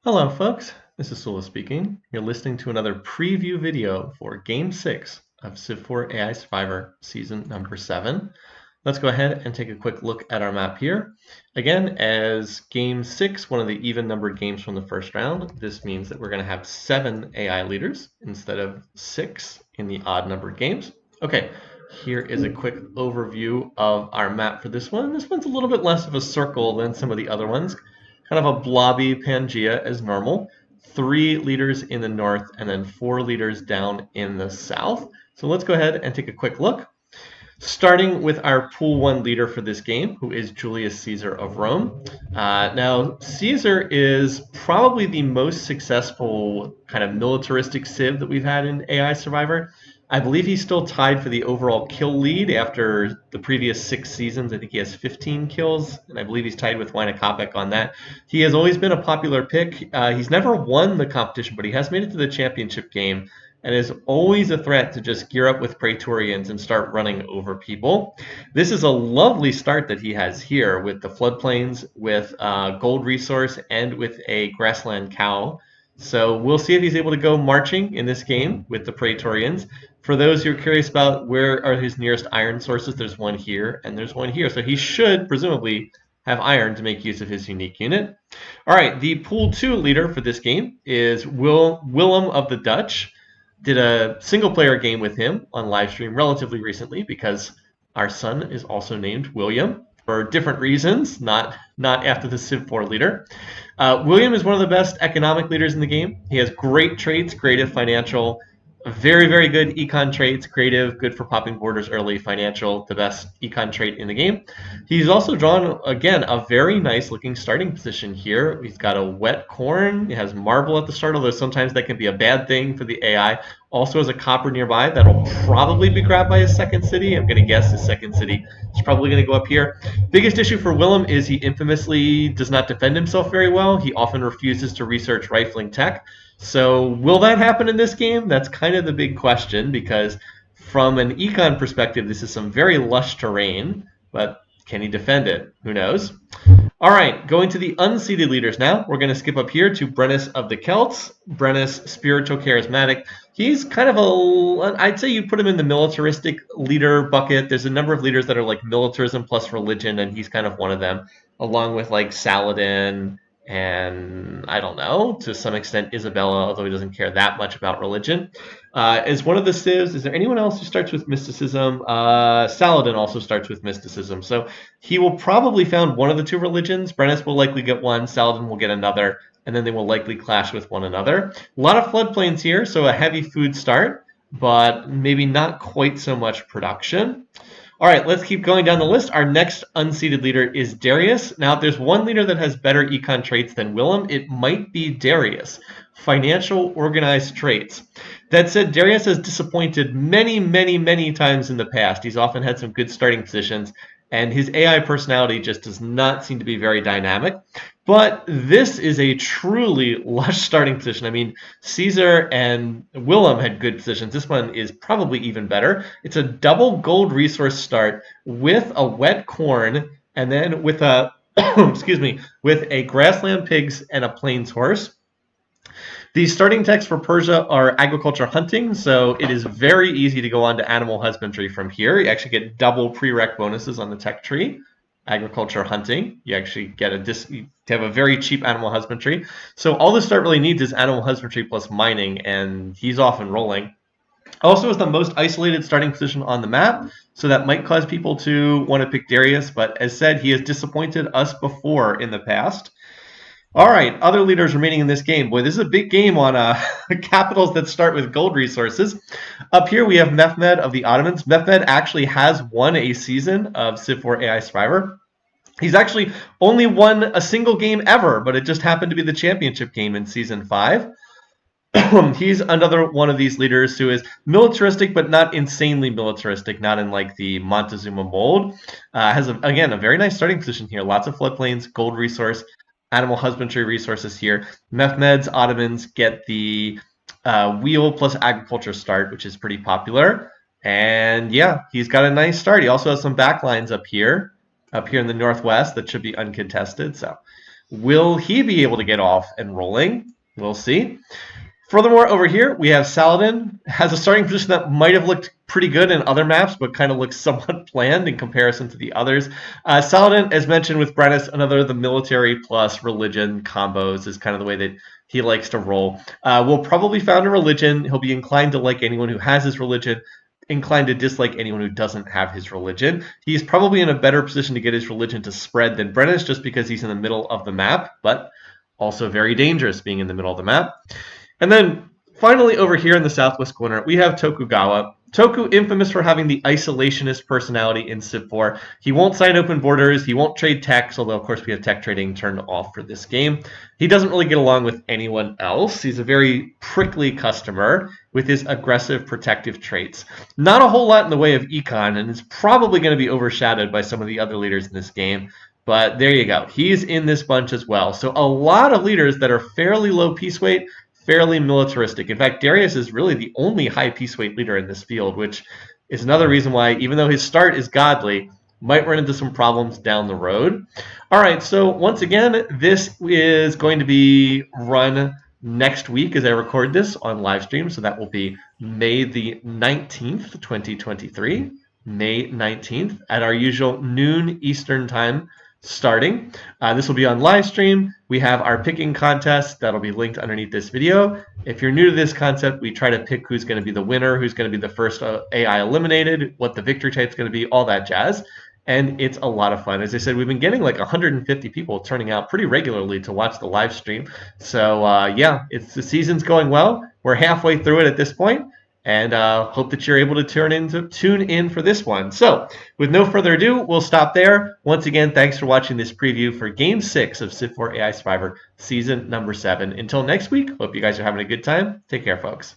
Hello folks, this is Sula speaking. You're listening to another preview video for Game 6 of Civ4 AI Survivor Season number 7. Let's go ahead and take a quick look at our map here. Again, as Game 6, one of the even numbered games from the first round, this means that we're going to have 7 AI leaders instead of 6 in the odd numbered games. Okay, here is a quick overview of our map for this one. This one's a little bit less of a circle than some of the other ones. Kind of a blobby Pangea as normal. 3 leaders in the north and then 4 leaders down in the south. So let's go ahead and take a quick look. Starting with our Pool 1 leader for this game, who is Julius Caesar of Rome. Now, Caesar is probably the most successful kind of militaristic civ that we've had in AI Survivor. I believe he's still tied for the overall kill lead after the previous 6 seasons. I think he has 15 kills, and I believe he's tied with Wynakopek on that. He has always been a popular pick. He's never won the competition, but he has made it to the championship game and is always a threat to just gear up with Praetorians and start running over people. This is a lovely start that he has here with the floodplains, with gold resource, and with a grassland cow. So we'll see if he's able to go marching in this game with the Praetorians. For those who are curious about where are his nearest iron sources, there's one here and there's one here. So he should presumably have iron to make use of his unique unit. All right, the Pool 2 leader for this game is Willem of the Dutch. Did a single-player game with him on livestream relatively recently because our son is also named William for different reasons, not after the Civ4 leader. William is one of the best economic leaders in the game. He has great traits, creative, financial, very, very good econ traits, creative, good for popping borders early, financial, the best econ trait in the game. He's also drawn, again, a very nice looking starting position here. He's got a wet corn, he has marble at the start, although sometimes that can be a bad thing for the AI. Also has a copper nearby that'll probably be grabbed by his second city. I'm going to guess his second city is probably going to go up here. Biggest issue for Willem is he infamously does not defend himself very well. He often refuses to research rifling tech. So will that happen in this game? That's kind of the big question, because from an econ perspective, this is some very lush terrain, but can he defend it? Who knows? All right, going to the unseeded leaders now. We're going to skip up here to Brennus of the Celts. Brennus, spiritual charismatic. He's kind of I'd say you put him in the militaristic leader bucket. There's a number of leaders that are like militarism plus religion, and he's kind of one of them, along with like Saladin and I don't know, to some extent Isabella, although he doesn't care that much about religion. As one of the civs, is there anyone else who starts with mysticism? Saladin also starts with mysticism. So he will probably found one of the 2 religions. Brennus will likely get one, Saladin will get another, and then they will likely clash with one another. A lot of floodplains here, so a heavy food start, but maybe not quite so much production. All right, let's keep going down the list. Our next unseeded leader is Darius. Now, if there's one leader that has better econ traits than Willem, it might be Darius. Financial, organized traits. That said, Darius has disappointed many, many, many times in the past. He's often had some good starting positions, and his AI personality just does not seem to be very dynamic. But this is a truly lush starting position. I mean, Caesar and Willem had good positions. This one is probably even better. It's a double gold resource start with a wet corn, and then with a excuse me, with a grassland pigs and a plains horse. The starting techs for Persia are agriculture hunting, so it is very easy to go on to animal husbandry from here. You actually get double prereq bonuses on the tech tree. Agriculture hunting, you actually get to have a very cheap animal husbandry. So all the start really needs is animal husbandry plus mining, and he's off and rolling. Also is the most isolated starting position on the map, so that might cause people to want to pick Darius, but as said, he has disappointed us before in the past. All right, other leaders remaining in this game. Boy, this is a big game on capitals that start with gold resources. Up here, we have Mehmed of the Ottomans. Mehmed actually has won a season of Civ4 AI Survivor. He's actually only won a single game ever, but it just happened to be the championship game in Season 5. He's another one of these leaders who is militaristic, but not insanely militaristic, not in like the Montezuma mold. Has, again, a very nice starting position here. Lots of floodplains, gold resource, animal husbandry resources here. Mehmed's Ottomans get the wheel plus agriculture start, which is pretty popular. And yeah, he's got a nice start. He also has some backlines up here in the northwest that should be uncontested. So Will he be able to get off and rolling? We'll see. Furthermore, over here, we have Saladin, has a starting position that might have looked pretty good in other maps, but kind of looks somewhat bland in comparison to the others. Saladin, as mentioned with Brennus, another of the military plus religion combos is kind of the way that he likes to roll. Will probably found a religion. He'll be inclined to like anyone who has his religion, inclined to dislike anyone who doesn't have his religion. He's probably in a better position to get his religion to spread than Brennus just because he's in the middle of the map, but also very dangerous being in the middle of the map. And then finally over here in the southwest corner, we have Tokugawa. Toku, infamous for having the isolationist personality in Civ4. He won't sign open borders. He won't trade techs, although, of course, we have tech trading turned off for this game. He doesn't really get along with anyone else. He's a very prickly customer with his aggressive protective traits. Not a whole lot in the way of econ, and it's probably going to be overshadowed by some of the other leaders in this game. But there you go. He's in this bunch as well. So a lot of leaders that are fairly low piece weight, fairly militaristic. In fact, Darius is really the only high piece weight leader in this field, which is another reason why, even though his start is godly, might run into some problems down the road. All right, so once again, this is going to be run next week as I record this on live stream. So that will be May the 19th, 2023, May 19th at our usual noon Eastern time starting. This will be on live stream. We have our picking contest that'll be linked underneath this video. If you're new to this concept, we try to pick who's going to be the winner, who's going to be the first AI eliminated, what the victory type is going to be, all that jazz. And it's a lot of fun. As I said, we've been getting like 150 people turning out pretty regularly to watch the live stream. So yeah, the season's going well. We're halfway through it at this point. And hope that you're able to tune in for this one. So, with no further ado, we'll stop there. Once again, thanks for watching this preview for Game 6 of Civ4 AI Survivor Season number 7. Until next week, hope you guys are having a good time. Take care, folks.